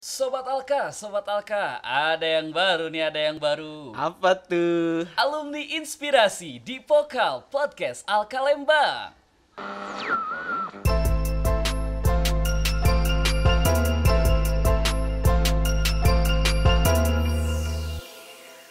Sobat Alka, ada yang baru nih, ada yang baru. Apa tuh? Alumni Inspirasi di Pokal Podcast Alka Lembang.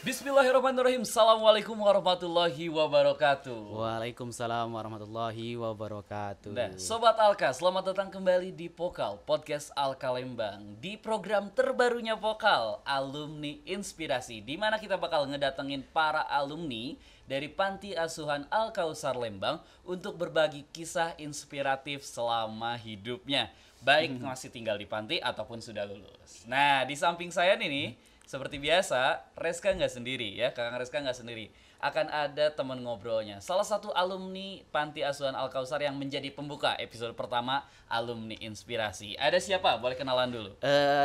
Bismillahirrahmanirrahim. Assalamualaikum warahmatullahi wabarakatuh. Waalaikumsalam warahmatullahi wabarakatuh. Nah, Sobat Alka, selamat datang kembali di Pokal Podcast Alka Lembang. Di program terbarunya Pokal, Alumni Inspirasi, di mana kita bakal ngedatengin para alumni dari Panti Asuhan Al-Kausar Lembang untuk berbagi kisah inspiratif selama hidupnya, baik masih tinggal di panti ataupun sudah lulus. Nah, di samping saya nih, seperti biasa, Reska nggak sendiri ya, Kakang Reska nggak sendiri. Akan ada teman ngobrolnya, salah satu alumni Panti Asuhan Al-Kausar yang menjadi pembuka episode pertama Alumni Inspirasi. Ada siapa? Boleh kenalan dulu.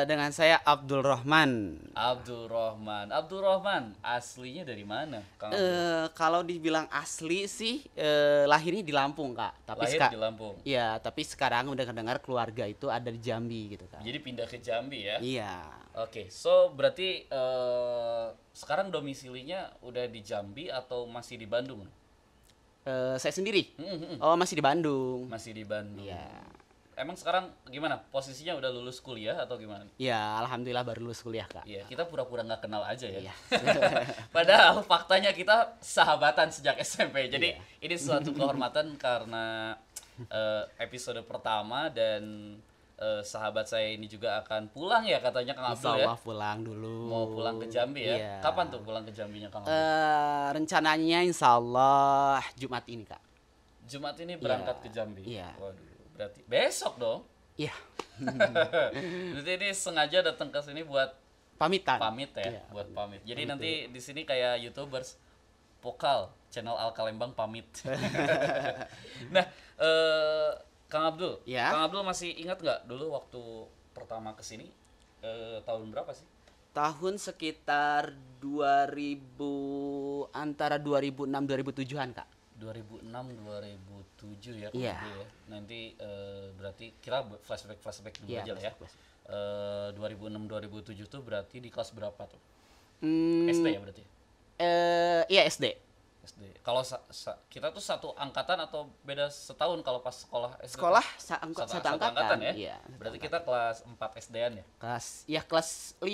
Dengan saya Abdul Rahman. Abdul Rahman, aslinya dari mana, Kang Abdul? Kalau dibilang asli sih lahirnya di Lampung, Kak. Lahir di Lampung. Iya, tapi sekarang udah dengar keluarga itu ada di Jambi gitu, Kak. Jadi pindah ke Jambi ya? Iya. Oke, so berarti sekarang domisilinya udah di Jambi atau masih di Bandung? Saya sendiri. Oh, masih di Bandung. Masih di Bandung. Iya. Emang sekarang gimana? Posisinya udah lulus kuliah atau gimana? Iya, alhamdulillah baru lulus kuliah, Kak. Iya, kita pura-pura nggak kenal aja ya. Iya. Padahal faktanya kita sahabatan sejak SMP. Jadi Iya. ini suatu kehormatan karena episode pertama dan sahabat saya ini juga akan pulang ya katanya Kang Abdul ya. Insyaallah pulang dulu. Mau pulang ke Jambi ya. Iya. Kapan tuh pulang ke Jambinya Kang Abdul? Rencananya insyaallah Jumat ini, Kak. Jumat ini berangkat ke Jambi. Iya. Waduh, berarti besok dong. Iya. Berarti ini sengaja datang ke sini buat Pamitan. pamit ya, Iya, buat pamit. Jadi Pamit nanti di sini kayak YouTubers Pokal, channel Alka Lembang pamit. Nah, Kang Abdul, Ya. Kang Abdul masih ingat nggak dulu waktu pertama kesini tahun berapa sih? Tahun sekitar 2000 antara 2006 2007-an, Kak. 2006 2007 ya, Kang Iya. Abdul ya. Nanti berarti kita flashback dulu Iya, aja lah ya. flashback. 2006 2007 tuh berarti di kelas berapa tuh? Hmm, SD ya berarti? Iya SD. SD. Kalau kita tuh satu angkatan atau beda setahun kalau pas sekolah SD? Sekolah Satu satu angkatan ya? Iya. satu Berarti angkatan. kita kelas 4 SD-an ya? kelas 5.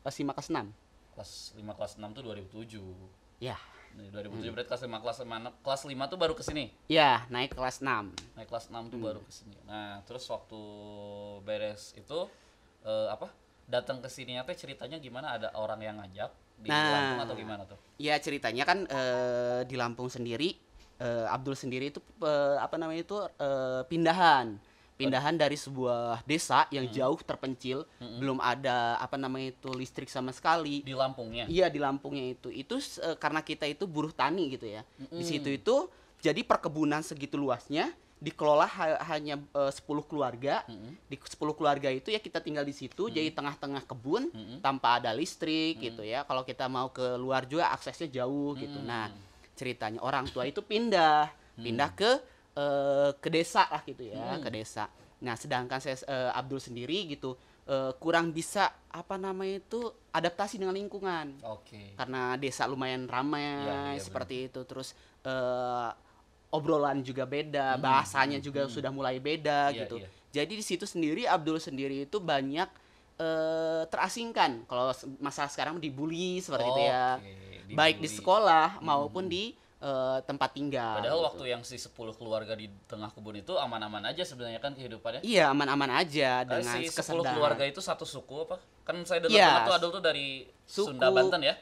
Kelas 5 kelas 6. Kelas 5 kelas 6 tuh 2007. Ya. Nih, 2007 berarti kelas 5 kelas 5 tuh baru kesini. Ya, naik kelas 6. Naik kelas 6 tuh baru kesini. Nah, terus waktu beres itu datang ke sini teh ceritanya gimana? Ada orang yang ngajak di Lampung atau gimana tuh? Ya ceritanya kan di Lampung sendiri Abdul sendiri itu pindahan dari sebuah desa yang jauh terpencil, belum ada listrik sama sekali. Di Lampungnya. Iya, di Lampungnya itu karena kita itu buruh tani gitu ya. Di situ itu jadi perkebunan segitu luasnya dikelola hanya 10 keluarga. Di 10 keluarga itu ya kita tinggal di situ, jadi tengah-tengah kebun tanpa ada listrik gitu ya. Kalau kita mau ke luar juga aksesnya jauh gitu. Nah, ceritanya orang tua itu pindah ke desa lah gitu ya, ke desa. Nah, sedangkan saya Abdul sendiri gitu kurang bisa adaptasi dengan lingkungan. Oke. Karena desa lumayan ramai Iya, seperti itu, terus obrolan juga beda, bahasanya juga sudah mulai beda Iya, gitu. iya. Jadi di situ sendiri Abdul sendiri itu banyak terasingkan. Kalau masalah sekarang dibully seperti itu ya. Oke, Baik di dibully. sekolah maupun di tempat tinggal. Padahal gitu. waktu yang si 10 keluarga di tengah kebun itu aman-aman aja sebenarnya kan kehidupannya. Iya, aman-aman aja Karena dengan si 10 kesadaran. keluarga itu satu suku apa? Kan saya dengar Iya, dengar tuh Adul tuh dari suku. Sunda Banten ya.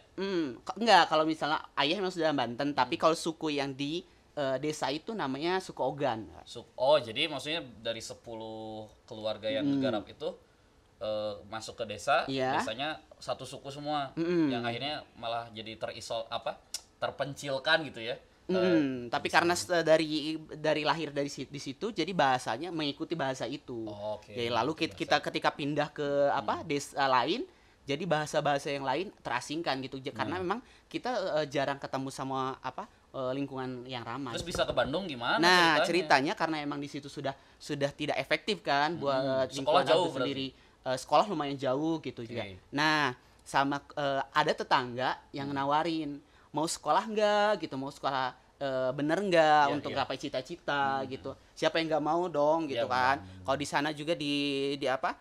Enggak, kalau misalnya ayah memang sudah Banten, tapi kalau suku yang di desa itu namanya suku Ogan. Oh, jadi maksudnya dari 10 keluarga yang garap itu masuk ke desa, Iya. desanya satu suku semua. Yang akhirnya malah jadi terpencilkan gitu ya. Tapi karena dari lahir di situ, jadi bahasanya mengikuti bahasa itu. Oh, oke. Jadi lalu kita ketika pindah ke desa lain, jadi bahasa-bahasa yang lain terasingkan gitu. Karena memang kita jarang ketemu sama lingkungan yang ramai. Terus bisa ke Bandung gimana Nah, ceritanya karena emang di situ sudah tidak efektif kan buat Sekolah lingkungan jauh Abdul sendiri. sekolah lumayan jauh gitu juga. Nah, sama ada tetangga yang nawarin mau sekolah nggak gitu, mau sekolah bener nggak untuk gapai cita-cita gitu. Siapa yang nggak mau dong gitu kan. Kalau di sana juga di apa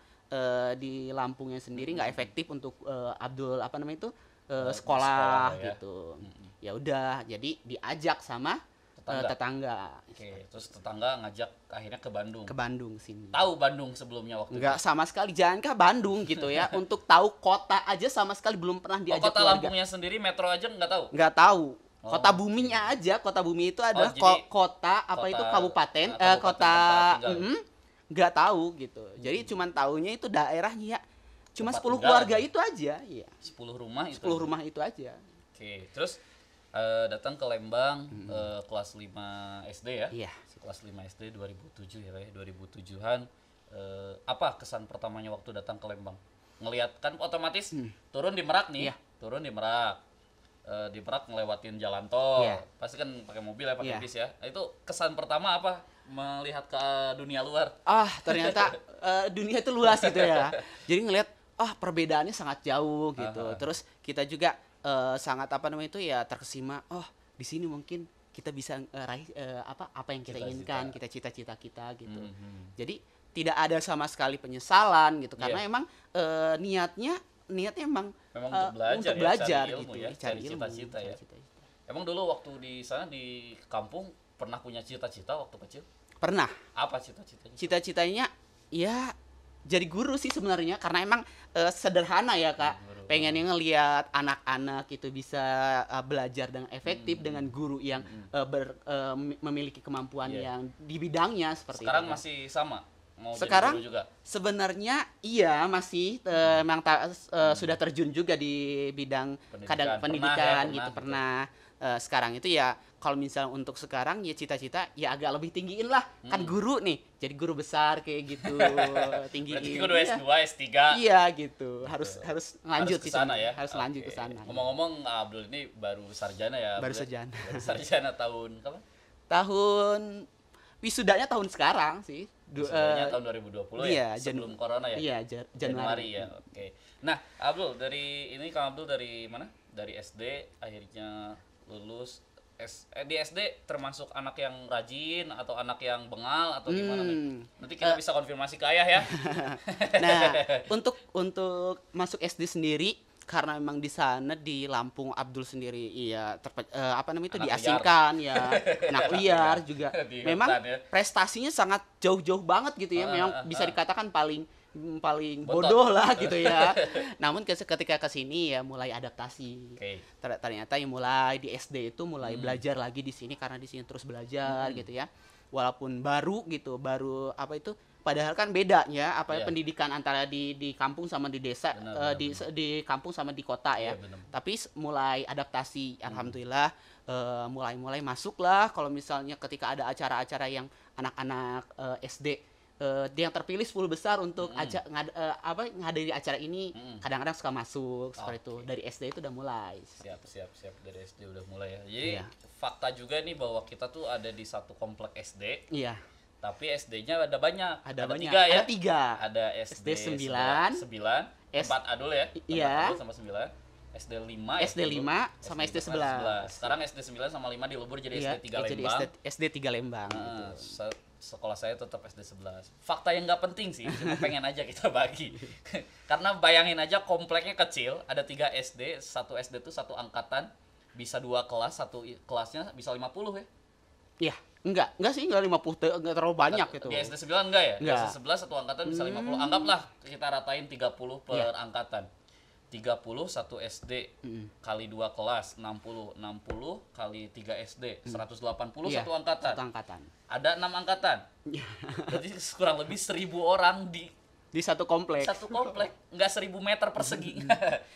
di Lampungnya sendiri nggak efektif untuk Abdul apa namanya itu sekolah gitu. Ya udah, jadi diajak sama tetangga. Oke, terus tetangga ngajak akhirnya ke Bandung. Ke Bandung sini. Tahu Bandung sebelumnya waktu Enggak sama sekali, jangankah Bandung gitu ya. Untuk tahu kota aja sama sekali belum pernah diajak kota keluarga. Lampungnya sendiri metro aja nggak tahu? Nggak tahu. Kota buminya aja, kota bumi itu adalah kota apa itu kabupaten, kota nggak tahu gitu. Jadi cuman taunya itu daerahnya ya. Cuma 10 keluarga itu aja, ya. 10 rumah itu. 10 rumah itu aja. Oke, terus datang ke Lembang kelas 5 SD ya? Iya. Kelas 5 SD 2007 ya, 2007-an. Apa kesan pertamanya waktu datang ke Lembang? Ngelihat kan otomatis turun di Merak nih. Iya. Turun di Merak. Di Merak ngelewatin jalan tol. Iya. Pasti kan pakai mobil ya, pakai Iya. bis ya. Itu kesan pertama apa? Melihat ke dunia luar. Ternyata dunia itu luas gitu ya. Jadi ngelihat perbedaannya sangat jauh gitu. Terus kita juga sangat apa namanya itu ya terkesima. Di sini mungkin kita bisa raih apa yang kita inginkan, kita cita-cita kita gitu. Jadi tidak ada sama sekali penyesalan gitu karena emang niatnya emang untuk belajar cari ilmu gitu, ya, cari cita-cita ya. Emang dulu waktu di sana di kampung pernah punya cita-cita waktu kecil? Pernah. Apa cita-citanya? Cita-citanya ya jadi guru sih sebenarnya karena emang sederhana ya Kak. Pengennya ngelihat anak-anak itu bisa belajar dengan efektif dengan guru yang memiliki kemampuan yang di bidangnya seperti sekarang itu. Kan. Masih sama? Mau Sekarang jadi guru juga? Sebenarnya iya masih memang sudah terjun juga di bidang pendidikan gitu pernah. Sekarang itu ya kalau misalnya untuk sekarang ya cita-cita ya agak lebih tinggiin lah kan guru nih jadi guru besar kayak gitu tinggiin. Berarti kudu S2, S3. Iya gitu harus lanjut ke sana ya. harus lanjut ke sana. Ngomong-ngomong Abdul ini baru sarjana ya. Baru sarjana. Baru sarjana tahun kapan? Tahun wisudanya tahun sekarang sih. Wisudanya tahun 2020 iya, ya. Sebelum corona ya. Iya Januari ya. Oke. Nah Abdul Kang Abdul dari mana? Dari SD akhirnya lulus. Di SD termasuk anak yang rajin atau anak yang bengal atau gimana nih? Nanti kita bisa konfirmasi ke ayah ya. Nah, untuk masuk SD sendiri karena memang di sana di Lampung Abdul sendiri iya itu diasingkan ya anak liar juga memang prestasinya sangat jauh-jauh banget gitu ya memang bisa dikatakan paling bodoh lah gitu ya. Namun ketika ke sini ya mulai adaptasi. Ternyata ya mulai di SD itu mulai belajar lagi di sini karena di sini terus belajar gitu ya. Walaupun baru apa itu padahal kan bedanya pendidikan antara di kampung sama di desa di kampung sama di kota ya. Tapi mulai adaptasi alhamdulillah mulai masuklah kalau misalnya ketika ada acara-acara yang anak-anak SD yang terpilih 10 besar untuk ngadiri acara ini kadang-kadang suka masuk seperti itu dari SD itu udah mulai siap dari SD udah mulai ya jadi fakta juga nih bahwa kita tuh ada di satu komplek SD tapi SD-nya ada banyak ada 3 ya ada SD 9 4 Adul ya Adul sama 9 SD 5 sama SD 11 sekarang SD 9 sama 5 dilebur jadi SD 3 Lembang SD 3 Lembang gitu. Sekolah saya tetap SD 11. Fakta yang nggak penting sih, cuma pengen aja kita bagi. Karena bayangin aja kompleknya kecil, ada 3 SD, satu SD tuh satu angkatan, bisa 2 kelas, satu kelasnya bisa 50 ya? Iya, enggak sih, enggak 50, enggak terlalu banyak gitu. Di SD 9 enggak ya? Di SD 11 satu angkatan bisa 50. Anggaplah kita ratain 30 per angkatan. 30 satu SD kali 2 kelas 60 kali 3 SD 180 satu angkatan. Ada 6 angkatan. Jadi kurang lebih 1000 orang di satu komplek. Enggak 1000 meter persegi.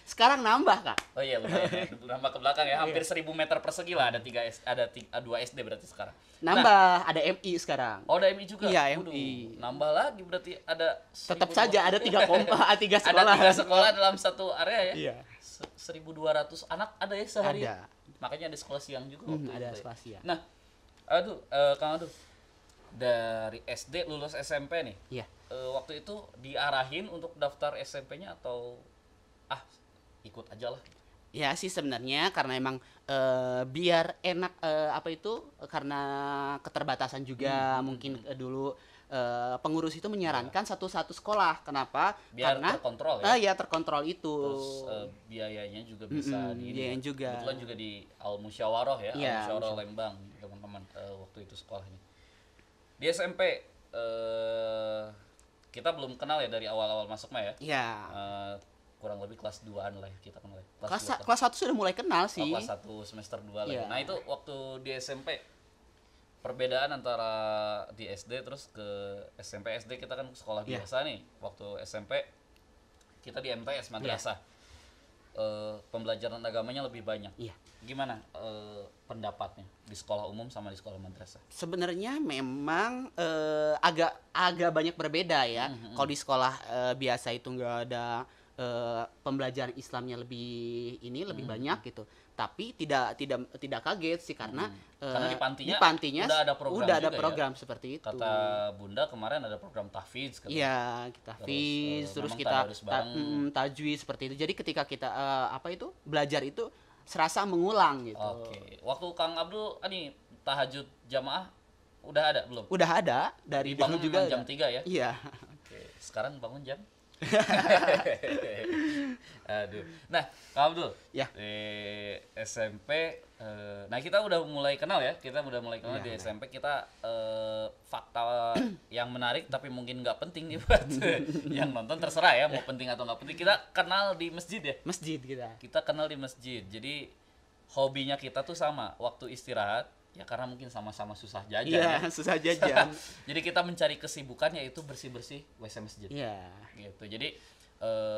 Sekarang nambah, Kak. Oh iya lumayan. Nambah ke belakang ya. Hampir 1000 meter persegi lah ada 2 SD berarti sekarang. Nambah, ada MI sekarang. Oh, ada MI juga. Iya, MI. Nambah lagi berarti ada tetap saja ada 3 sekolah. Ada 3 sekolah dalam satu area ya. Iya. 1200 anak ada ya sehari. Ada. Makanya ada sekolah siang juga ada sekolah siang. Nah, Kang Adul. dari SD lulus SMP nih. Iya. Waktu itu diarahin untuk daftar SMP-nya atau ikut aja lah. Ya sih sebenarnya karena emang biar enak apa itu karena keterbatasan juga mungkin dulu pengurus itu menyarankan satu-satu sekolah. Kenapa? Biar Karena terkontrol ya. ya terkontrol itu. Terus biayanya juga bisa biayanya juga. Kebetulan juga di Al Musyawarah ya, Iya, Al Musyawarah Lembang, teman-teman waktu itu sekolahnya. Di SMP kita belum kenal ya dari awal-awal masuk mah ya. Iya. Kurang lebih kelas 2-an lah ya kita kenal ya. Kelas 1 sudah mulai kenal sih. Kelas 1 semester 2 lah. Iya. Nah, itu waktu di SMP perbedaan antara di SD terus ke SMP. SD kita kan sekolah Iya. biasa nih. Waktu SMP kita di MTS madrasah. Pembelajaran agamanya lebih banyak. Iya. Gimana pendapatnya di sekolah umum sama di sekolah madrasah? Sebenarnya memang agak banyak berbeda ya. Kalau di sekolah biasa itu nggak ada pembelajaran Islamnya lebih banyak gitu. Tapi tidak kaget sih karena di pantinya udah ada program juga program seperti itu. Kata Bunda kemarin ada program tahfiz kan. Iya, kita tahfiz terus kita tajwid seperti itu. Jadi ketika kita belajar itu serasa mengulang gitu. Oke. Waktu Kang Abdul tahajud jamaah udah ada belum? Udah ada dari dulu Dibangun juga jam 3 ya? Iya. Oke. Sekarang bangun jam Aduh. Nah, Kak Abdul, Ya. di SMP, nah kita udah mulai kenal ya, di SMP. Kita fakta yang menarik tapi mungkin nggak penting nih buat yang nonton, terserah ya mau penting atau nggak penting. Kita kenal di masjid ya. Masjid kita. Kita kenal di masjid. Jadi hobinya kita tuh sama. Waktu istirahat ya karena mungkin sama-sama susah jajan. Iya, ya. susah jajan. Jadi kita mencari kesibukan yaitu bersih-bersih WC masjid. Iya. Gitu. Jadi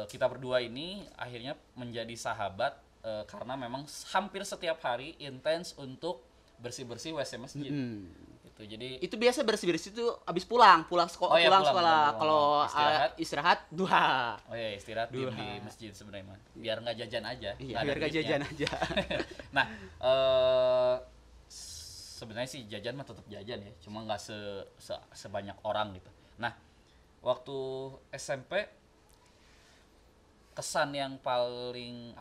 kita berdua ini akhirnya menjadi sahabat karena memang hampir setiap hari intens untuk bersih-bersih WC masjid. Gitu. Jadi Itu biasa bersih-bersih itu habis pulang sekolah. Oh iya, pulang. Kalau Istirahat. duha. Oh iya, istirahat Duha. di masjid sebenarnya mah. Biar nggak jajan aja. Iya, nggak ada biar gak duitnya. jajan aja. Nah, sebenarnya sih jajan mah tetap jajan ya, cuma nggak sebanyak orang gitu. Nah, waktu SMP kesan yang paling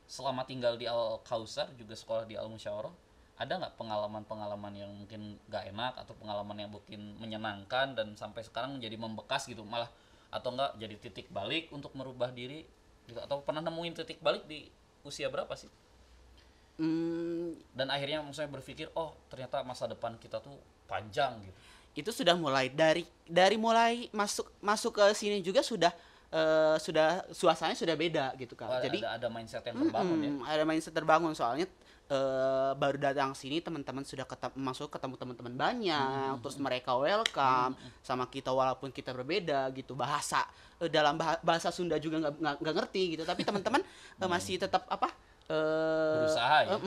selama tinggal di Al Kausar juga sekolah di Al Musyawarah, ada nggak pengalaman-pengalaman yang mungkin nggak enak atau pengalaman yang mungkin menyenangkan dan sampai sekarang menjadi membekas gitu, malah atau enggak jadi titik balik untuk merubah diri gitu, atau pernah nemuin titik balik di usia berapa sih? Dan akhirnya maksudnya berpikir, oh ternyata masa depan kita tuh panjang gitu. Itu sudah mulai dari mulai masuk ke sini juga sudah suasananya sudah beda gitu kan. Jadi ada mindset yang terbangun ya. Ada mindset terbangun soalnya baru datang sini teman-teman sudah masuk ketemu teman-teman banyak, terus mereka welcome sama kita walaupun kita berbeda gitu. Dalam bahasa Sunda juga nggak ngerti gitu, tapi teman-teman masih tetap berusaha ya.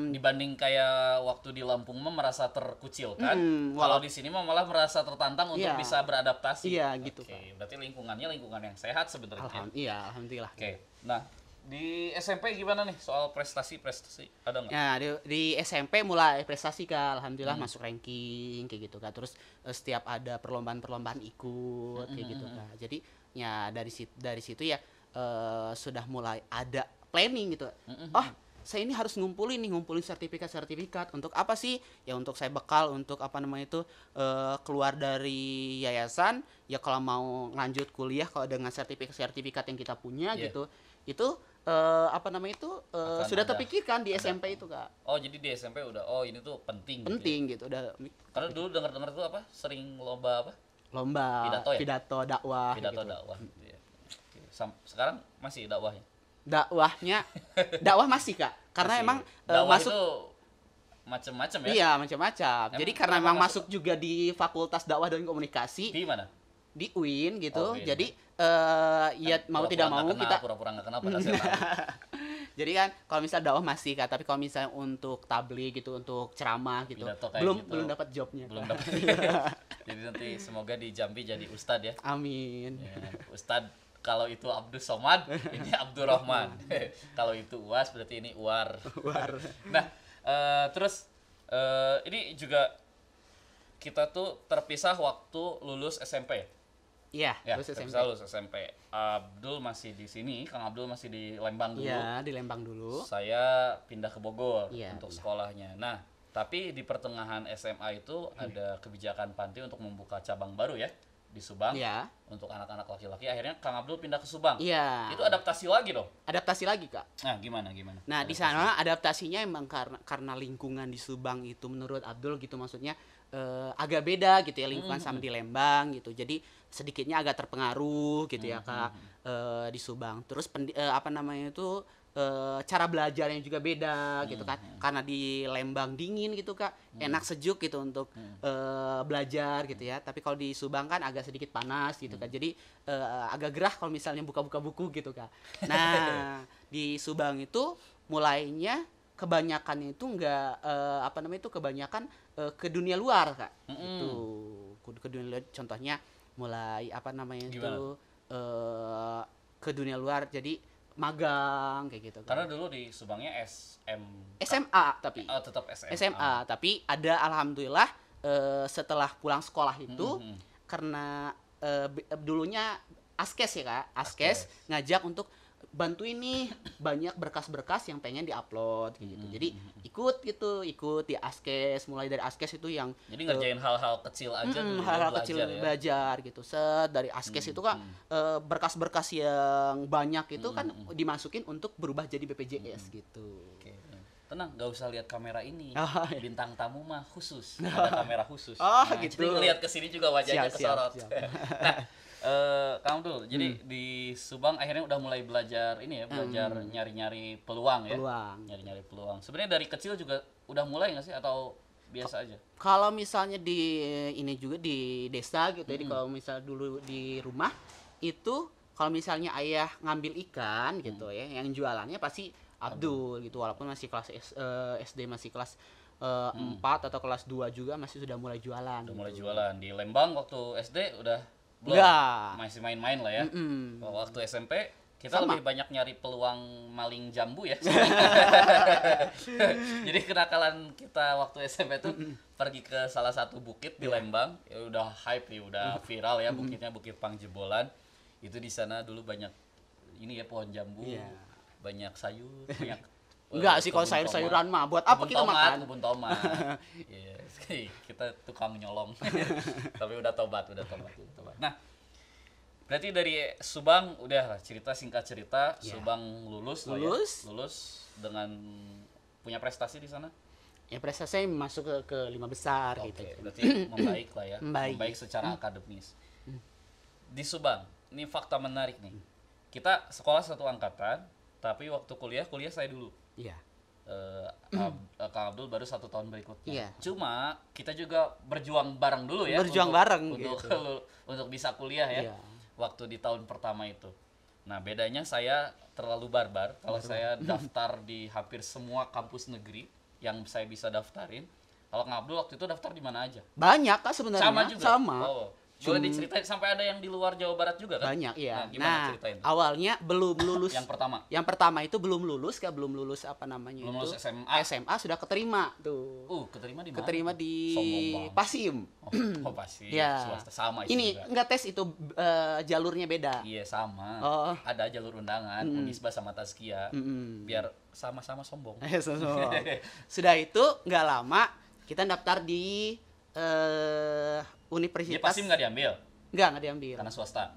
Dibanding kayak waktu di Lampung mah merasa terkucilkan. Kalau di sini mah malah merasa tertantang untuk bisa beradaptasi. Iya, gitu. Oke, berarti lingkungannya lingkungan yang sehat sebenarnya. Iya, alhamdulillah. Oke. Nah, di SMP gimana nih soal prestasi ada nggak? Ya, di SMP mulai prestasi Kak, alhamdulillah masuk ranking kayak gitu Kak. Terus setiap ada perlombaan-perlombaan ikut kayak gitu Kak. Jadi ya dari situ ya sudah mulai ada planning gitu. Saya ini harus ngumpulin sertifikat untuk apa sih? Ya untuk saya bekal untuk keluar dari yayasan ya kalau mau lanjut kuliah kalau dengan sertifikat yang kita punya gitu. Itu sudah terpikirkan di SMP itu Kak. Oh, jadi di SMP udah ini tuh penting gitu udah. Karena dulu dengar tuh sering lomba lomba pidato dakwah dakwah. Iya. Sekarang masih dakwahnya? Dakwah masih Kak, karena masih. emang masuk itu macam-macam ya. Iya, macam-macam. Jadi karena emang masuk juga di Fakultas Dakwah dan Komunikasi di mana? Di UIN gitu. UIN. Jadi ya mau tidak mau kita pura-pura nggak kenal pada saya tahu. Jadi kan kalau misalnya dakwah masih Kak, tapi kalau misalnya untuk tabligh gitu, untuk ceramah gitu, belum dapat jobnya. Belum dapat. Jadi nanti semoga di Jambi jadi ustad ya. Amin. Ya, ustad kalau itu Abdus Somad, ini Abdurrahman. Kalau itu UAS berarti ini Uwar. Nah, terus ini juga kita tuh terpisah waktu lulus SMP. Iya, Ya, lulus SMP. terpisah lulus SMP. Abdul masih di sini, Kang Abdul masih di Lembang dulu. Iya, di Lembang dulu. Saya pindah ke Bogor Iya, untuk pindah. sekolahnya. Nah, tapi di pertengahan SMA itu ada kebijakan Panti untuk membuka cabang baru ya di Subang Iya. untuk anak-anak laki-laki. Akhirnya Kang Abdul pindah ke Subang. Iya. Itu adaptasi lagi dong. Adaptasi lagi, Kak. Nah, gimana? Nah, di sana adaptasinya emang karena lingkungan di Subang itu menurut Abdul gitu maksudnya agak beda gitu ya lingkungan sama di Lembang gitu. Jadi sedikitnya agak terpengaruh gitu ya, Kak, di Subang. Terus apa namanya itu cara belajarnya juga beda gitu kan. Karena di Lembang dingin gitu, Kak. Enak sejuk gitu untuk belajar gitu ya. Tapi kalau di Subang kan agak sedikit panas gitu kan. Jadi agak gerah kalau misalnya buka-buka buku gitu, Kak. Nah, di Subang itu mulainya kebanyakan itu enggak apa namanya itu kebanyakan ke dunia luar, Kak. Itu ke dunia luar, contohnya mulai apa namanya itu ke dunia luar jadi magang kayak gitu, Kak. Karena dulu di Subangnya SMA tapi tetap SMA. SMA tapi ada alhamdulillah setelah pulang sekolah itu karena dulunya Askes ya, Kak. Askes ngajak untuk bantuin nih banyak berkas-berkas yang pengen diupload kayak gitu. Jadi ikut di Askes, mulai dari Askes itu yang Jadi ngerjain hal-hal kecil aja dulu hal-hal belajar kecil ya. belajar gitu. Set dari Askes itu kan berkas-berkas yang banyak itu kan dimasukin untuk berubah jadi BPJS gitu. Oke. Tenang, nggak usah lihat kamera ini. Oh, iya. Bintang tamu mah khusus, ada kamera khusus. Oh, Nah, gitu. Jadi lihat ke sini juga wajahnya Siap, kesorot. siap. Nah, Kang Abdul, jadi di Subang akhirnya udah mulai belajar ini ya, belajar nyari-nyari peluang ya. Peluang. Nyari-nyari peluang. Sebenarnya dari kecil juga udah mulai nggak sih atau biasa aja? Kalau misalnya di ini juga di desa gitu ya, kalau misal dulu di rumah itu kalau misalnya ayah ngambil ikan gitu ya, yang jualannya pasti Abdul gitu, walaupun masih kelas SD masih kelas 4 atau kelas 2 juga masih sudah mulai jualan. Udah mulai jualan di Lembang waktu SD udah belum? Enggak. Masih main-main lah ya. Waktu SMP kita Sama. lebih banyak nyari peluang maling jambu ya. Jadi kenakalan kita waktu SMP tuh pergi ke salah satu bukit di Lembang, ya udah hype nih, udah viral ya bukitnya, Bukit Pangjebolan. Itu di sana dulu banyak ini ya pohon jambu, banyak sayur, banyak Enggak sih kalau kebun sayur-sayuran tomat. mah buat apa Kebun kita tomat, makan? Kebun tomat. Iya, kita tukang nyolong. Tapi udah tobat. Nah, berarti dari Subang udah singkat cerita Subang lulus lah ya. Lulus dengan punya prestasi di sana. Ya prestasi masuk ke 5 besar gitu. Oke, berarti membaik lah ya. Membaik. Secara akademis. Di Subang, ini fakta menarik nih. Kita sekolah satu angkatan, tapi waktu kuliah saya dulu. Iya. Kang Abdul baru 1 tahun berikutnya. Iya. Cuma kita juga berjuang bareng dulu ya. Berjuang bareng untuk, gitu. untuk bisa kuliah ya. Iya. Waktu di tahun pertama itu. Nah, bedanya saya terlalu barbar. Kalau saya daftar di hampir semua kampus negeri yang saya bisa daftarin. Kalau Kang Abdul waktu itu daftar di mana aja? Banyak, Kak, sebenarnya. Sama juga. Sama. Oh. Boleh diceritain sampai ada yang di luar Jawa Barat juga kan? Banyak, iya. Nah, gimana ceritain? Awalnya belum lulus. Yang pertama. Yang pertama itu belum lulus, Kak, belum lulus apa namanya Belum itu? lulus SMA. SMA sudah keterima tuh. Keterima di mana? Keterima di Sombong banget. Pasim. Pasti. Ya. Swasta sama itu Ini juga. enggak tes itu jalurnya beda. Iya sama. Oh. Ada jalur undangan, Unisba sama Tazkia. Biar sama-sama sombong. Sudah itu nggak lama kita daftar di Dia universitas. pasti nggak diambil Nggak diambil. karena swasta.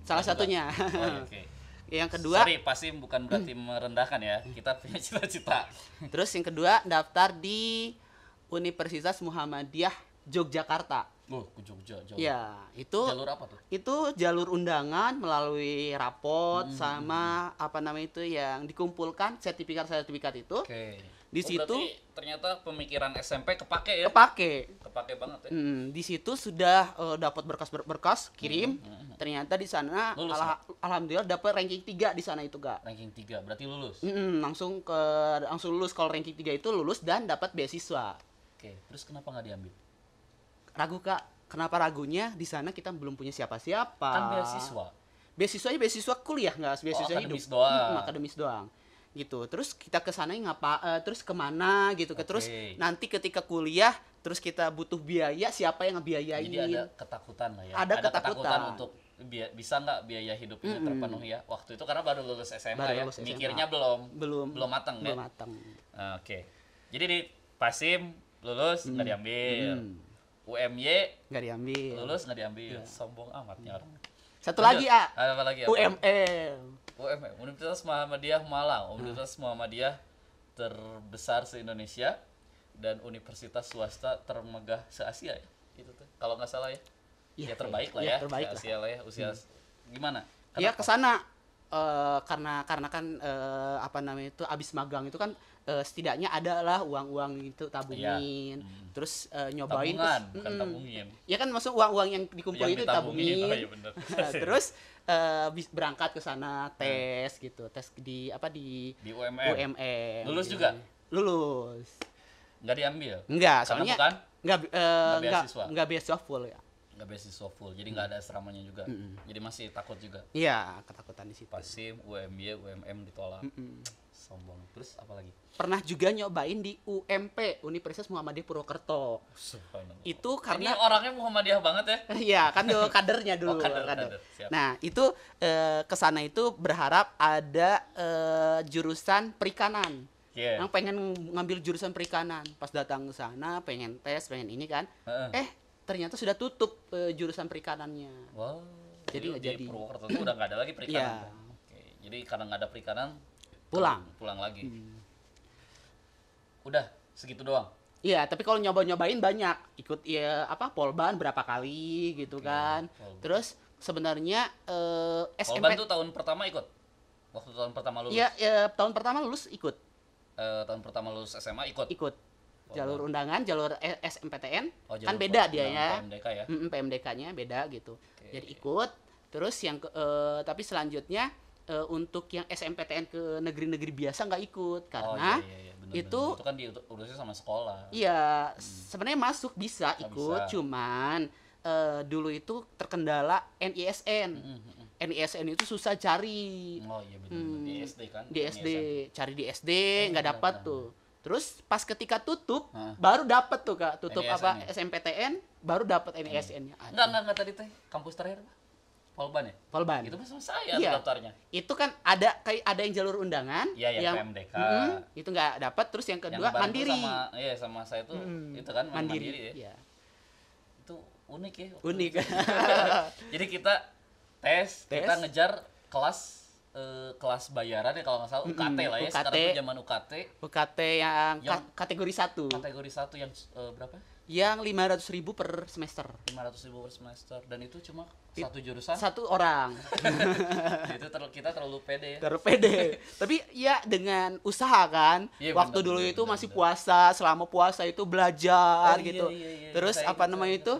Salah satunya. Oh, iya, oke. Yang kedua, Sorry, pasti bukan berarti merendahkan ya. Kita punya cita-cita. terus yang kedua daftar di Universitas Muhammadiyah Yogyakarta. Ke Jogja, jauh. Ya, itu Jalur apa tuh? itu jalur undangan melalui rapot sama apa namanya itu yang dikumpulkan sertifikat itu Oke. Di situ- berarti ternyata pemikiran SMP kepake ya. Kepake banget ya. Di situ sudah dapat berkas kirim. Ternyata di sana Lulus, alhamdulillah dapat ranking 3 di sana itu, Kak. Ranking 3, berarti lulus. Langsung lulus. Kalau ranking 3 itu lulus dan dapat beasiswa. Oke, terus kenapa nggak diambil? Ragu, Kak. Kenapa ragunya? Di sana kita belum punya siapa-siapa. Kan beasiswa. Beasiswanya beasiswa kuliah, nggak beasiswa hidup. akademis doang. Akademis doang. gitu. Terus kita ke sana terus kemana gitu. Terus Oke. nanti ketika kuliah terus kita butuh biaya, siapa yang ngebiayain? Jadi ada ketakutan lah ya. Ada ketakutan. untuk bisa nggak biaya hidup ini terpenuhi ya waktu itu, karena baru lulus SMA Baru ya. lulus SMA. Mikirnya belum matang belum ya. matang. Oke. Jadi di Pasim lulus nggak diambil. UMY Nggak diambil. lulus nggak diambil. Sombong amat nih orang. Satu Lanjut. lagi, A. Apa lagi? UMM. UMM, Universitas Muhammadiyah Malang, Universitas Muhammadiyah terbesar se-Indonesia dan universitas swasta termegah se-Asia ya. Itu tuh. Kalau nggak salah ya. Iya, Ya terbaik lah iya, ya. terbaik lah. Se-Asia lah ya. Usia gimana? Iya, Kenapa? ke sana karena kan apa namanya itu abis magang itu kan setidaknya ada lah uang-uang itu tabungin. Terus nyobain Tabungan, bukan tabungin. ya kan maksud uang-uang yang dikumpulin Yang itu ditabungin. tabungin. Oh iya bener. Terus berangkat ke sana tes gitu, tes di Di UMM. UMM. Lulus gitu. juga? Lulus. Nggak diambil. Enggak, Karena soalnya bukan beasiswa. enggak beasiswa full ya. nggak beasiswa full, jadi nggak ada asramanya juga. Jadi masih takut juga. Iya, ketakutan di situ. Pasim, UMY, UMM ditolak. Sombong. Terus apa lagi? Pernah juga nyobain di UMP, Universitas Muhammadiyah Purwokerto. Subhanallah. Itu Ini karena orangnya Muhammadiyah banget ya. iya kan dulu kadernya dulu. Oh, kader. Siap. Nah itu ke sana itu berharap ada jurusan perikanan. Iya. Yang pengen ngambil jurusan perikanan, pas datang ke sana pengen tes, pengen ini kan, ternyata sudah tutup jurusan perikanannya. Wow. Jadi nggak di jadi. Purwokerto itu udah nggak ada lagi perikanan. Iya. Oke. Jadi karena nggak ada perikanan, pulang lagi. Udah segitu doang. Iya, tapi kalau nyobain banyak, ikut ya apa Polban berapa kali gitu kan. Polban. Terus sebenarnya Polban SMP tuh tahun pertama ikut. Waktu tahun pertama lulus. Iya, tahun pertama lulus ikut Tahun pertama lulus SMA ikut. jalur undangan, jalur SMPTN Oh, kan jalur beda dia ya. PMDK ya. PMDK-nya beda gitu. Jadi ikut, terus yang tapi selanjutnya untuk yang SMPTN ke negeri-negeri biasa nggak ikut karena bener, itu itu kan diurusnya sama sekolah. iya sebenarnya masuk bisa ikut, bisa. cuman dulu itu terkendala NISN. NISN itu susah cari. Oh iya benar. Di SD kan. Di SD, cari di SD nggak nggak dapat dapat. tuh. Terus pas ketika tutup Hah? baru dapat tuh Kak, tutup NISN apa -nya. SMPTN baru dapat NISN-nya. Enggak tadi teh kampus terakhir apa? Polban ya? Polban. Itu mah sama saya Iya. daftarnya. Itu kan ada yang jalur undangan, Iya, yang PMDK. itu nggak dapat, terus yang kedua bareng tuh mandiri. sama saya tuh itu kan mandiri ya. Iya. Itu unik ya. Unik. Jadi kita tes, Tes. kita ngejar kelas bayaran ya kalau nggak salah UKT lah ya. UKT. Sekarang tuh zaman UKT UKT yang Yang- kategori 1. kategori 1 yang berapa? Yang 500.000 per semester. 500.000 per semester, dan itu cuma satu jurusan. Satu orang. Itu kita terlalu pede ya. Terus pede. Tapi ya dengan usaha kan. Iya, Waktu bener, dulu bener, itu bener, masih bener. puasa, selama puasa itu belajar Oh, iya, gitu. iya. Terus Saya apa ingat, namanya saya itu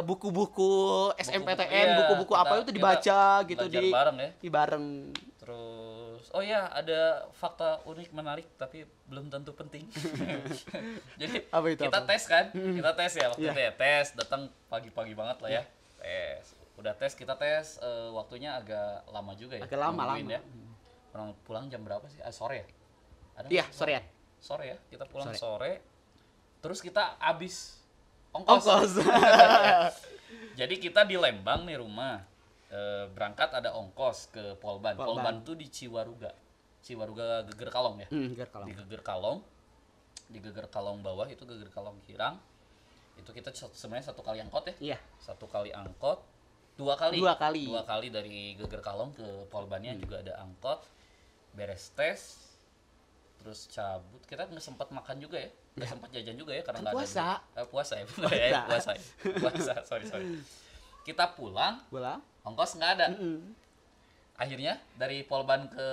buku-buku SMPTN, iya, buku-buku apa itu kita dibaca gitu belajar bareng ya. di bareng. Terus, oh ya, ada fakta unik menarik tapi belum tentu penting. Jadi Apa itu, kita apa? tes kan, kita tes ya waktu Iya. itu ya, tes datang pagi-pagi banget lah ya, tes. Udah tes, kita tes, waktunya agak lama juga ya. Agak lama, nungguin ya. Pulang jam berapa sih? Sore ya? Ada Iya, nggak? sorean. Sore ya, kita pulang Sore. sore. Terus kita habis ongkos. Jadi kita di Lembang nih rumah. Berangkat ada ongkos ke Polban. Polban tuh di Ciwaruga Geger Kalong ya. Geger Kalong. Di Geger Kalong bawah itu Geger Kalong Kirang. Itu kita sebenarnya satu kali angkot ya. Iya. Satu kali angkot. Dua kali dari Geger Kalong ke Polbannya juga ada angkot. Beres tes, terus cabut. Kita nggak sempat makan juga ya, nggak sempat jajan juga ya karena Kan nggak ada puasa. duit. Puasa ya, bener ya, puasa. Sorry. Kita pulang, ongkos nggak ada. Akhirnya dari Polban ke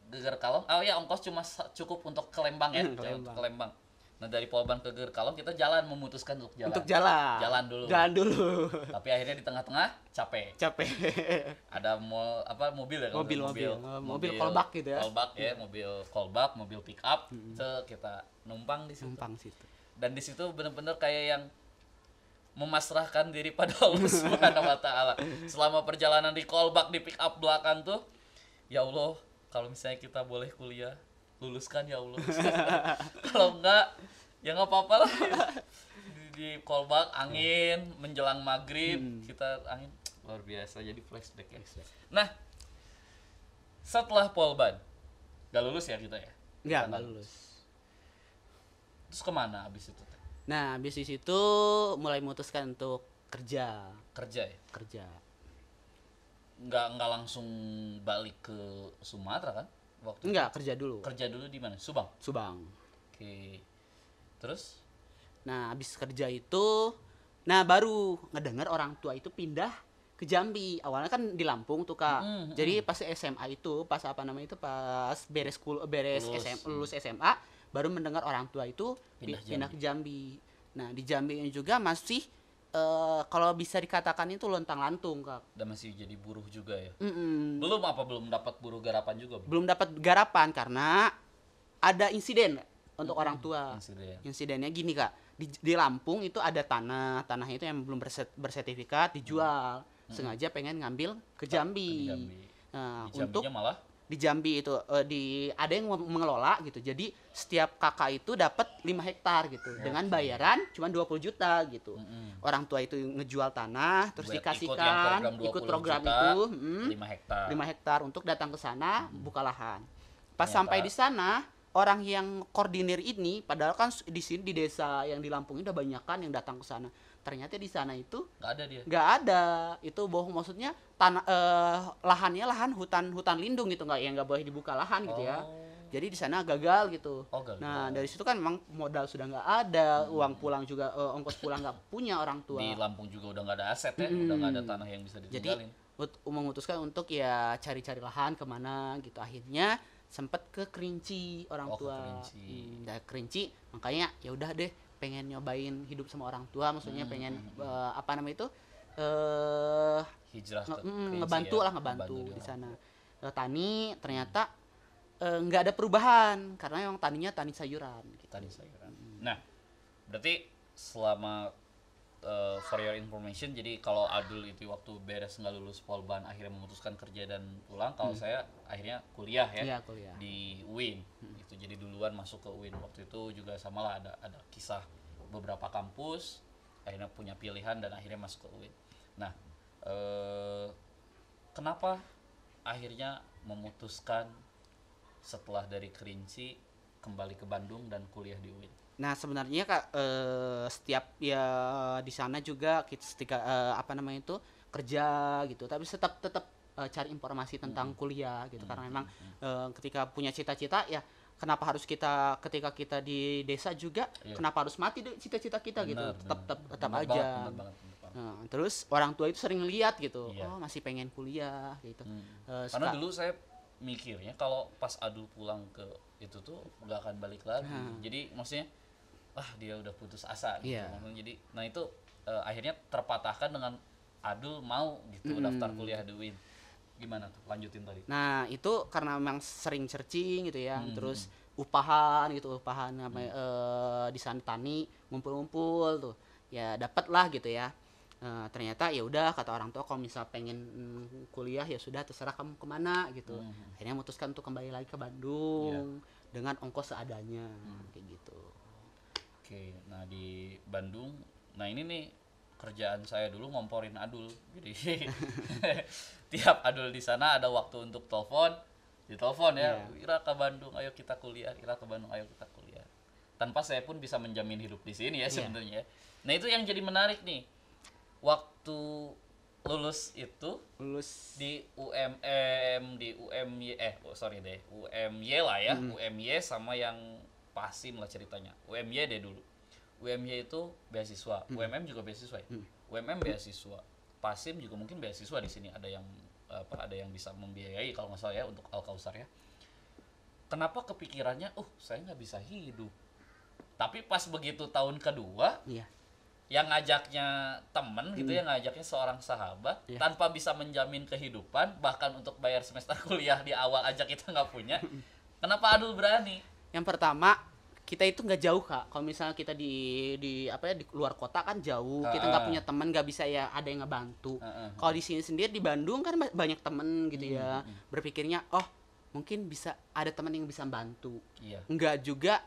Geger Kalong, ongkos cuma cukup untuk ke Lembang ya, untuk ke Lembang. Nah dari Polban ke Geger Kalong kita memutuskan untuk jalan. Jalan dulu. Tapi akhirnya di tengah-tengah capek. Ada mobil ya, Mobil kolbak gitu ya. Mobil mobil pick up. Itu kita numpang di situ. Dan di situ benar-benar kayak yang memasrahkan diri pada Allah Subhanahu wa taala. Selama perjalanan di kolbak di pick up belakang tuh, ya Allah, kalau misalnya kita boleh kuliah, luluskan ya Allah. Kalau enggak, ya nggak apa-apa lah. Di kolbak angin menjelang maghrib kita angin luar biasa, jadi flashback ya. Nah, setelah polban nggak lulus ya kita ya? Nggak lulus. Terus kemana abis itu? Nah, habis di situ mulai memutuskan untuk kerja. Kerja ya? Kerja. Nggak langsung balik ke Sumatera kan? Waktu Enggak, kerja dulu. kerja dulu di mana? Subang. Subang. Oke. Terus? Nah, habis kerja itu, nah baru ngedengar orang tua itu pindah ke Jambi. Awalnya kan di Lampung tuh, Kak. Jadi pas SMA itu, pas apa namanya itu, pas lulus SMA, baru mendengar orang tua itu pindah ke Jambi. Nah, di Jambi ini juga masih kalau bisa dikatakan itu lontang-lantung, Kak. Udah masih jadi buruh juga ya? Mm-mm. Belum dapat buruh garapan juga? Belum dapat garapan karena ada insiden untuk orang tua. Insidennya gini, Kak. Di Lampung itu ada tanahnya itu yang belum bersertifikat dijual. Sengaja pengen ngambil ke Jambi. Nah, Di Jambinya malah di Jambi itu ada yang mengelola gitu. Jadi setiap kakak itu dapat 5 hektar gitu dengan bayaran cuma 20 juta gitu. Orang tua itu ngejual tanah terus dikasihkan ikut program itu 5 hektar untuk datang ke sana buka lahan. Pas sampai di sana orang yang koordinir ini padahal kan di sini di desa yang di Lampung ini udah banyak kan yang datang ke sana. Ternyata di sana itu nggak ada dia. Nggak ada. Itu bohong, maksudnya lahannya lahan hutan lindung gitu, nggak boleh dibuka lahan gitu ya. Jadi di sana gagal gitu. Gagal. Nah, dari situ kan memang modal sudah nggak ada, uang pulang juga ongkos pulang nggak punya orang tua. Di Lampung juga udah nggak ada aset ya, udah nggak ada tanah yang bisa ditinggalin. Jadi memutuskan untuk ya cari-cari lahan kemana gitu. Akhirnya sempet ke Kerinci orang tua. Dari Kerinci makanya ya udah deh pengen nyobain hidup sama orang tua, maksudnya pengen apa namanya itu hijrah ngebantu di sana. Tani ternyata nggak ada perubahan karena memang taninya tani sayuran gitu. Tani sayuran. Nah, berarti selama for your information, jadi kalau Adul itu waktu beres nggak lulus polban akhirnya memutuskan kerja dan pulang, kalau saya akhirnya kuliah ya. Iya, kuliah Di UIN gitu. Jadi duluan masuk ke UIN. Waktu itu juga sama lah, ada kisah beberapa kampus akhirnya punya pilihan dan akhirnya masuk ke UIN. Nah, kenapa akhirnya memutuskan setelah dari Kerinci kembali ke Bandung dan kuliah di UIN? Nah, sebenarnya Kak, setiap ya di sana juga ketika apa namanya itu kerja gitu, tapi tetap cari informasi tentang kuliah gitu, karena memang ketika punya cita-cita ya kenapa harus kita ketika kita di desa juga kenapa harus mati deh cita-cita kita gitu, tetap aja. Bener banget. Nah, terus orang tua itu sering lihat gitu, oh masih pengen kuliah gitu. Karena dulu saya mikirnya kalau pas Adul pulang ke itu tuh nggak akan balik lagi. Jadi maksudnya dia udah putus asa gitu. Jadi nah itu akhirnya terpatahkan dengan Adul mau gitu daftar kuliah di UIN. Gimana tuh? Lanjutin tadi. Nah, itu karena memang sering searching gitu ya. Terus upahan namanya di sana tani ngumpul-ngumpul tuh. Ya dapat lah gitu ya. Ternyata ya udah kata orang tua kalau misal pengen kuliah ya sudah terserah kamu kemana gitu. Akhirnya memutuskan untuk kembali lagi ke Bandung dengan ongkos seadanya kayak gitu. Oke, nah di Bandung, nah ini nih kerjaan saya dulu ngomporin Adul. Jadi tiap Adul di sana ada waktu untuk ditelepon ya, Ira ke Bandung, ayo kita kuliah, Ira ke Bandung, ayo kita kuliah. Tanpa saya pun bisa menjamin hidup di sini ya sebenarnya. Nah itu yang jadi menarik nih. Waktu lulus di UMY lah ya, UMY sama yang Pasim lah ceritanya. UMY deh dulu. UMY itu beasiswa, UMM juga beasiswa ya. UMM beasiswa, Pasim juga mungkin beasiswa di sini, ada yang bisa membiayai kalau nggak salah ya untuk Al-Kausar ya. Kenapa kepikirannya, saya nggak bisa hidup. Tapi pas begitu tahun kedua, yang ngajaknya temen gitu ya, ngajaknya seorang sahabat, tanpa bisa menjamin kehidupan, bahkan untuk bayar semester kuliah di awal aja kita nggak punya. Kenapa Adul berani? Yang pertama, kita itu nggak jauh Kak. Kalau misalnya kita di luar kota kan jauh, kita nggak punya teman, nggak bisa ya ada yang ngebantu. Kalau di sini sendiri di Bandung kan banyak temen gitu ya. Berpikirnya mungkin bisa ada teman yang bisa bantu. Iya. Enggak juga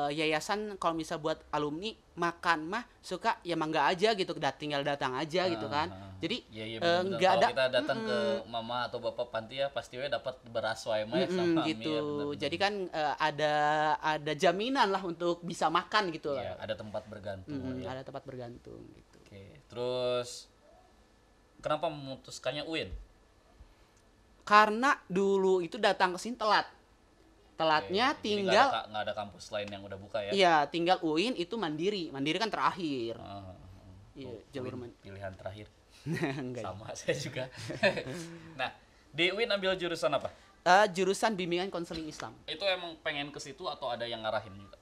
yayasan kalau misal buat alumni makan mah suka ya mangga aja gitu, tinggal datang aja gitu kan. Jadi Iya, iya, bener-bener. enggak Kalau ada kita datang ke mama atau bapak panti ya pasti we dapat beras wae mah ya sama gitu. mie ya, bener-bener. Jadi kan ada jaminan lah untuk bisa makan gitu Iya, lah. ada tempat bergantung ya. Ada tempat bergantung gitu. Oke, terus kenapa memutuskannya UIN? Karena dulu itu datang ke sini telat. Telatnya Oke, jadi tinggal nggak ada kampus lain yang udah buka ya? iya, tinggal UIN itu mandiri. Mandiri kan terakhir. Ah, Iya, oh, jalur UIN pilihan terakhir. Enggak. Sama saya juga. Nah, di UIN ambil jurusan apa? Jurusan bimbingan konseling Islam. Itu emang pengen ke situ atau ada yang ngarahin juga?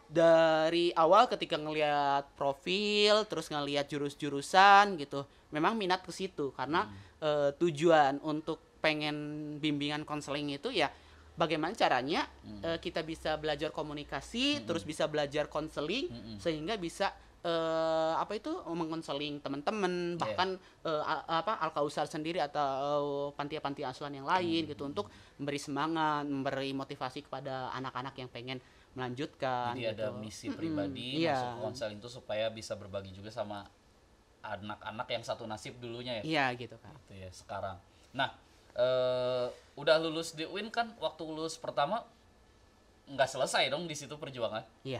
Dari awal ketika ngelihat profil, terus ngelihat jurus-jurusan gitu, memang minat ke situ karena tujuan untuk pengen bimbingan konseling itu ya bagaimana caranya kita bisa belajar komunikasi, terus bisa belajar konseling sehingga bisa apa itu mengkonseling teman-teman, bahkan Al-Kausar sendiri atau panti-panti asuhan yang lain gitu untuk memberi semangat, memberi motivasi kepada anak-anak yang pengen melanjutkan. Jadi gitu. ada misi pribadi Iya. masuk ke konseling itu supaya bisa berbagi juga sama anak-anak yang satu nasib dulunya ya. Iya gitu kan. Gitu ya sekarang. Nah, udah lulus di UIN kan, waktu lulus pertama nggak selesai dong di situ perjuangan. Iya.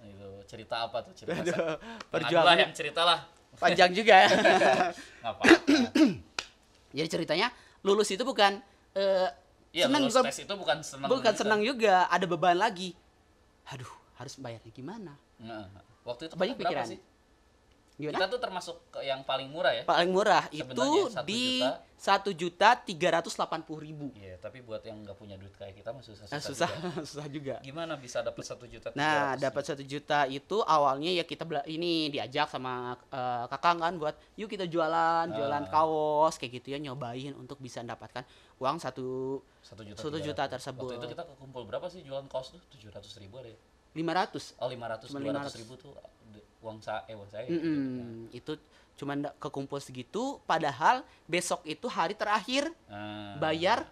Itu cerita apa tuh cerita? Perjuangan yang ceritalah. panjang juga ya. Nggak apa-apa. Jadi ceritanya lulus itu bukan Iya, senang lulus juga, tes itu bukan senang. bukan juga. senang juga, ada beban lagi. Aduh, harus bayarnya gimana? Nah, waktu itu Banyak berapa pikiran. sih? Gimana? Kita tuh termasuk yang paling murah ya. Paling murah Sebenarnya itu 1 di juta. 1.380.000. Iya, tapi buat yang nggak punya duit kayak kita mah susah Susah, juga. susah juga. Gimana bisa dapat 1.300.000? Nah, dapat 1 juta itu awalnya ya kita ini diajak sama kakak kan buat yuk kita jualan kaos kayak gitu ya, nyobain untuk bisa mendapatkan uang 1 juta tersebut. Waktu itu kita kekumpul berapa sih jualan kaos tuh? 700.000 ada ya? 500. Oh, 500, Cuma 200.000 tuh uang saya. Itu cuman kekumpul segitu, padahal besok itu hari terakhir bayar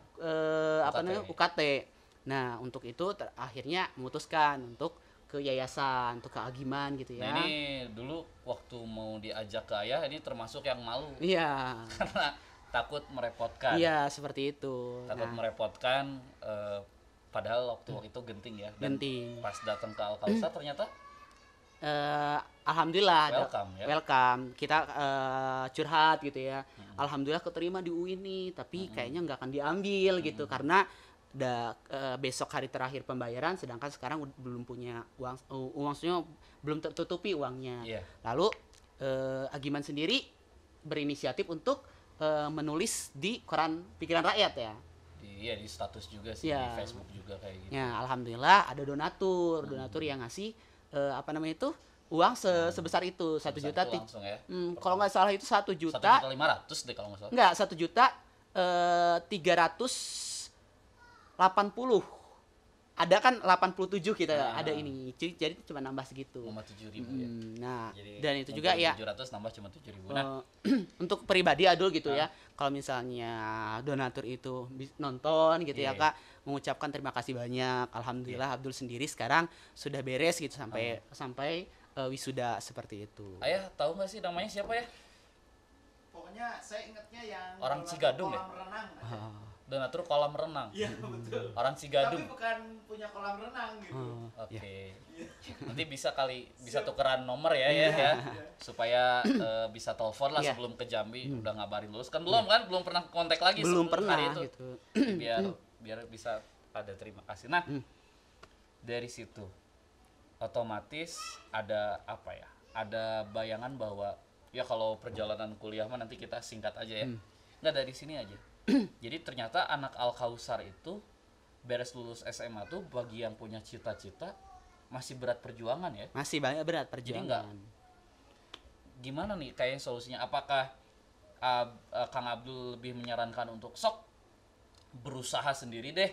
apa namanya UKT. Nah, untuk itu akhirnya memutuskan untuk ke yayasan, untuk ke Agiman gitu ya. Nah, ini dulu waktu mau diajak ke ayah ini termasuk yang malu Iya. karena takut merepotkan. Iya, seperti itu. Takut Nah, merepotkan, padahal waktu itu genting ya. Dan genting. pas datang ke Al-Kausar ternyata Alhamdulillah welcome ya. welcome. Kita curhat gitu ya. Alhamdulillah keterima di UIN nih, tapi kayaknya nggak akan diambil gitu karena besok hari terakhir pembayaran, sedangkan sekarang belum punya maksudnya belum tertutupi uangnya. Iya. Lalu Agiman sendiri berinisiatif untuk menulis di koran Pikiran Rakyat ya. Iya, di status juga sih, Iya. di Facebook juga kayak gitu. Ya, alhamdulillah ada donatur yang ngasih apa namanya itu uang sebesar itu 1 Besar juta. itu langsung ya. Kalau nggak salah itu 1 juta. 1.500.000 deh kalau nggak salah. Enggak, 1 juta 380. Ada kan 87 kita ada ini. Jadi cuma nambah segitu. Cuma 7.000 ya. Nah, Jadi dan itu juga ya 700 nambah cuma 7.000. Nah, untuk pribadi Adul gitu ya. Kalau misalnya donatur itu nonton gitu ya Iya. Kak, mengucapkan terima kasih banyak. Alhamdulillah Abdul sendiri sekarang sudah beres gitu sampai wisuda seperti itu. ayah tahu nggak sih namanya siapa ya? Pokoknya saya ingatnya yang Orang donatur Cigadung ya? kolam renang. Donatur kolam renang. Iya betul. Orang Cigadung. Tapi bukan punya kolam renang gitu. Oke. Nanti bisa tukeran nomor ya supaya bisa telepon lah Iya. sebelum ke Jambi udah ngabarin lulus kan belum pernah kontak lagi Belum sebelum pernah hari itu. gitu. biar bisa ada terima kasih. Nah, dari situ otomatis ada apa ya? Ada bayangan bahwa ya kalau perjalanan kuliah mah nanti kita singkat aja ya. Nggak dari sini aja. Jadi ternyata anak Al-Kausar itu beres lulus SMA tuh bagi yang punya cita-cita masih berat perjuangan ya. Masih banyak berat Jadi nggak perjuangan. gimana nih kayak solusinya? Apakah Kang Abdul lebih menyarankan untuk sok berusaha sendiri deh,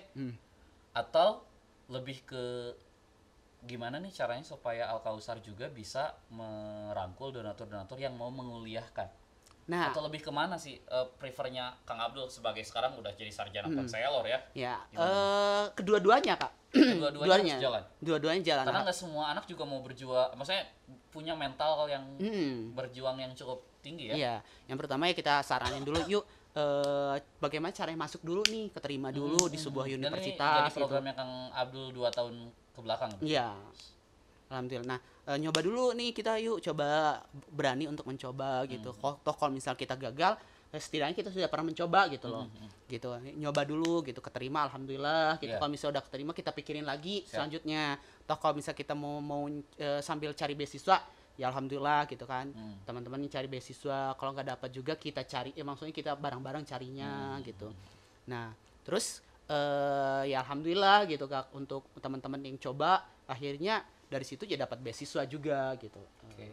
atau lebih ke gimana nih caranya supaya Al-Kausar juga bisa merangkul donatur-donatur yang mau menguliahkan? Nah, Atau lebih kemana sih prefernya Kang Abdul sebagai sekarang udah jadi sarjana konselor ya? ya Gimana? kedua-duanya Kak. Dua-duanya harus jalan. Dua-duanya jalan. Karena nggak semua anak juga mau berjuang, maksudnya punya mental yang Mm. berjuang yang cukup tinggi ya. Iya, yang pertama ya kita saranin dulu yuk bagaimana caranya masuk dulu nih, keterima dulu di sebuah Dan ini universitas jadi gitu. programnya Kang Abdul 2 tahun ke belakang. Iya. Alhamdulillah. Nah, nyoba dulu nih kita yuk coba berani untuk mencoba gitu. Toh kalau misal kita gagal, setidaknya kita sudah pernah mencoba gitu loh. Gitu. Nyoba dulu gitu, keterima alhamdulillah gitu. Iya. Kalau misal udah keterima kita pikirin lagi Siap. selanjutnya. Toh kalau misal kita mau sambil cari beasiswa ya alhamdulillah gitu kan. Teman-teman yang cari beasiswa, kalau nggak dapat juga kita cari maksudnya kita bareng-bareng carinya gitu. Nah, terus ya alhamdulillah gitu Kak untuk teman-teman yang coba akhirnya dari situ ya dapat beasiswa juga gitu. Oke.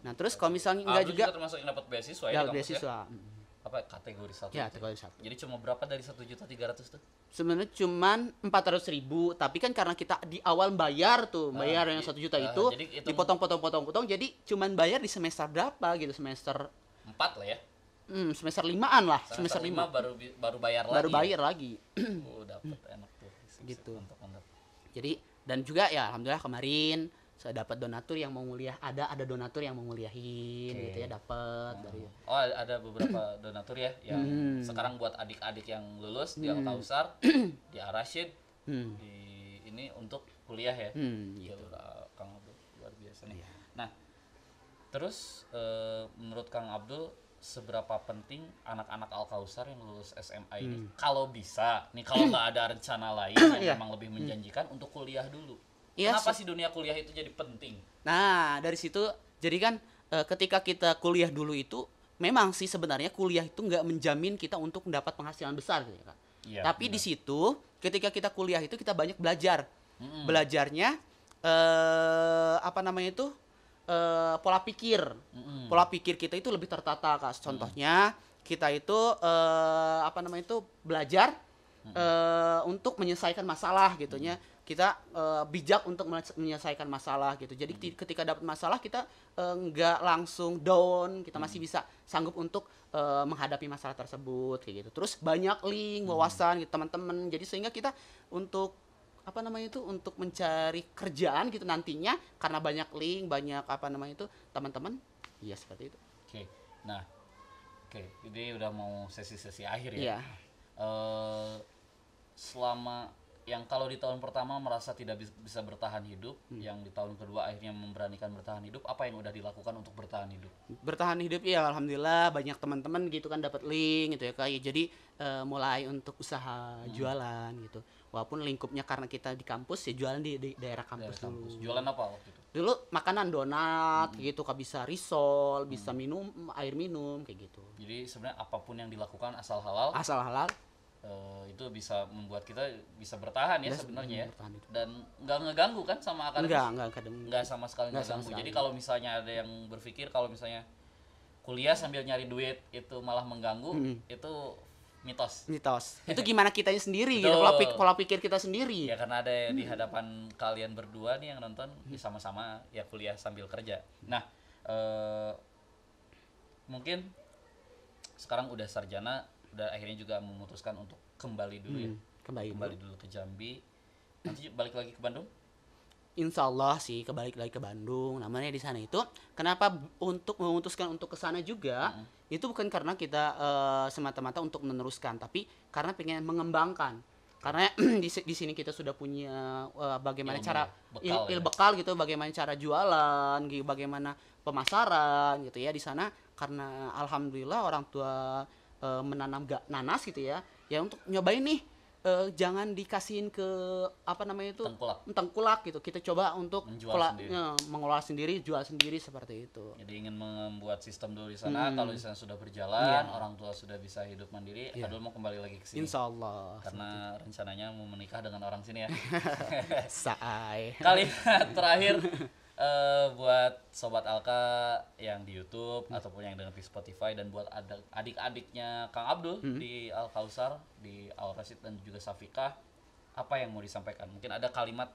Nah, terus kalau misalnya enggak Abdul juga termasuk yang dapat beasiswa ya di dapat kampus ya? beasiswa. Apa kategori 1? Ya, kategori 1. Jadi cuma berapa dari 1.300.000 tuh? Sebenarnya cuman 400.000, tapi kan karena kita di awal bayar tuh, bayar yang 1 juta itu jadi hitung- dipotong-potong-potong, jadi cuman bayar di semester berapa gitu, semester 4 lah ya. semester 5-an lah, semester Semester 5 5 baru bayar lagi. baru bayar lagi. Oh, dapat enak tuh. Sip, Gitu. Mantap, mantap. Jadi dan juga ya alhamdulillah kemarin saya dapat donatur yang mau nguliah, ada donatur yang mau nguliahin Oke. gitu ya, dapat dari Oh, ada beberapa donatur ya yang sekarang buat adik-adik yang lulus di Al-Kausar, di Ar-Rasyid, di ini untuk kuliah ya. gitu. Kang Abdul luar biasa nih. Nah, terus menurut Kang Abdul seberapa penting anak-anak Al-Kausar yang lulus SMA ini kalau bisa nih, kalau nggak ada rencana lain yang Iya. memang lebih menjanjikan untuk kuliah dulu. Iya Kenapa sih. sih dunia kuliah itu jadi penting? Nah, dari situ jadi kan ketika kita kuliah dulu itu memang sih sebenarnya kuliah itu nggak menjamin kita untuk mendapat penghasilan besar gitu ya, Kak. Iya, Tapi di situ ketika kita kuliah itu kita banyak belajar. Mm-mm. Belajarnya apa namanya itu pola pikir. Mm-mm. Pola pikir kita itu lebih tertata, Kak. Contohnya kita itu apa namanya itu belajar untuk menyelesaikan masalah gitunya. Kita bijak untuk menyelesaikan masalah gitu. Jadi ketika dapat masalah kita nggak langsung down, kita masih bisa sanggup untuk menghadapi masalah tersebut kayak gitu. Terus banyak link, wawasan gitu teman-teman. Jadi sehingga kita untuk apa namanya itu untuk mencari kerjaan gitu nantinya karena banyak link, banyak apa namanya itu teman-teman. Iya seperti itu. Oke. Nah, oke, ini udah mau sesi-sesi akhir ya. Iya. Selama yang kalau di tahun pertama merasa tidak bisa bertahan hidup, yang di tahun kedua akhirnya memberanikan bertahan hidup, apa yang udah dilakukan untuk bertahan hidup? Bertahan hidup ya alhamdulillah banyak teman-teman gitu kan dapat link gitu ya kayak jadi mulai untuk usaha jualan gitu walaupun lingkupnya karena kita di kampus ya jualan di daerah kampus Dari kampus. dulu Jualan apa waktu itu? dulu makanan donat gitu kan bisa risol bisa minum air minum kayak gitu Jadi sebenarnya apapun yang dilakukan asal halal, asal halal itu bisa membuat kita bisa bertahan ya Bisa sebenarnya ya. bertahan hidup. Dan nggak ngeganggu kan sama akademis? enggak akademik Nggak sama sekali Nggak nggak sama ganggu. sekali. Jadi kalau misalnya ada yang berpikir kalau misalnya kuliah sambil nyari duit itu malah mengganggu, itu mitos. mitos itu gimana kitanya sendiri gitu Betul. pola pikir kita sendiri Ya karena ada di hadapan kalian berdua nih yang nonton, ya sama-sama ya kuliah sambil kerja. Nah, mungkin sekarang udah sarjana, udah akhirnya juga memutuskan untuk kembali dulu ya. kembali Dulu ke Jambi. Nanti balik lagi ke Bandung. Insya Allah sih kebalik lagi ke Bandung. Namanya di sana itu kenapa untuk memutuskan untuk ke sana juga itu bukan karena kita semata-mata untuk meneruskan, tapi karena pengen mengembangkan. Karena di sini kita sudah punya bagaimana Ilmu cara ya, bekal ya. bekal gitu, bagaimana cara jualan, gitu, bagaimana pemasaran gitu ya di sana. Karena alhamdulillah orang tua menanam nanas gitu ya. Ya untuk nyobain nih jangan dikasihin ke apa namanya itu tengkulak gitu, kita coba untuk Menjual sendiri. mengelola sendiri, jual sendiri seperti itu. Jadi ingin membuat sistem dulu di sana. Kalau di sana sudah berjalan, orang tua sudah bisa hidup mandiri, Adul mau kembali lagi ke sini. Insya Allah. Karena rencananya mau menikah dengan orang sini ya. Saai. Kalimat terakhir buat sobat Alka yang di YouTube ataupun yang dengar di Spotify, dan buat adik-adiknya Kang Abdul di Al Kausar, di Al Rasyid dan juga Safika, apa yang mau disampaikan? Mungkin ada kalimat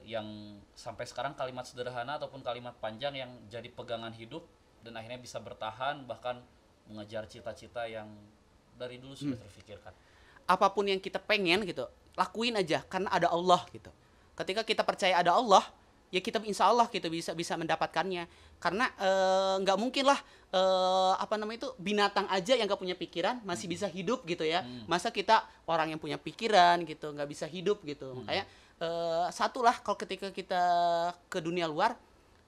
yang sampai sekarang kalimat sederhana ataupun kalimat panjang yang jadi pegangan hidup dan akhirnya bisa bertahan bahkan mengejar cita-cita yang dari dulu sudah terfikirkan. Apapun yang kita pengen gitu, lakuin aja karena ada Allah gitu. Ketika kita percaya ada Allah, ya kita insya Allah kita bisa mendapatkannya. Karena nggak mungkin lah itu binatang aja yang nggak punya pikiran masih bisa hidup gitu ya. Masa kita orang yang punya pikiran gitu nggak bisa hidup gitu. Makanya satulah kalau ketika kita ke dunia luar,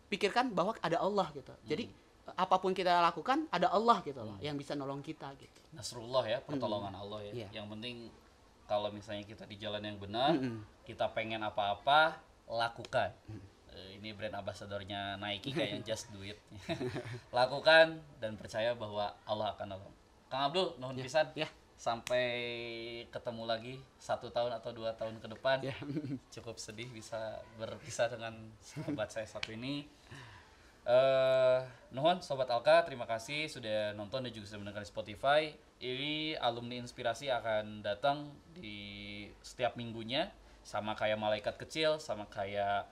pikirkan bahwa ada Allah gitu. Jadi apapun kita lakukan ada Allah gitu loh yang bisa nolong kita gitu. Nasrullah ya, pertolongan Allah ya. Iya. Yang penting kalau misalnya kita di jalan yang benar, kita pengen apa-apa, lakukan. Ini brand ambassadornya Nike kayak just do it. Lakukan dan percaya bahwa Allah akan nolong. Kang Abdul, nuhun pisan. Ya. Sampai ketemu lagi 1 tahun atau 2 tahun ke depan. Ya. Cukup sedih bisa berpisah dengan sahabat saya satu ini. Nuhun Sobat Alka, terima kasih sudah nonton dan juga sudah mendengar di Spotify. Ini alumni inspirasi akan datang di setiap minggunya, sama kayak Malaikat Kecil, sama kayak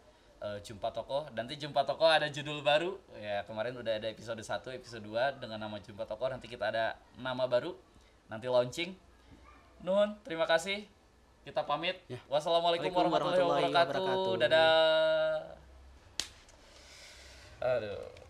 Jumpa Tokoh. Nanti Jumpa Tokoh ada judul baru. Ya, kemarin udah ada episode 1, episode 2 dengan nama Jumpa Tokoh. Nanti kita ada nama baru. Nanti launching. Nuhun, terima kasih. Kita pamit. Ya. Wassalamualaikum Waalaikumsalam warahmatullahi wabarakatuh. wabarakatuh. Dadah. Aduh.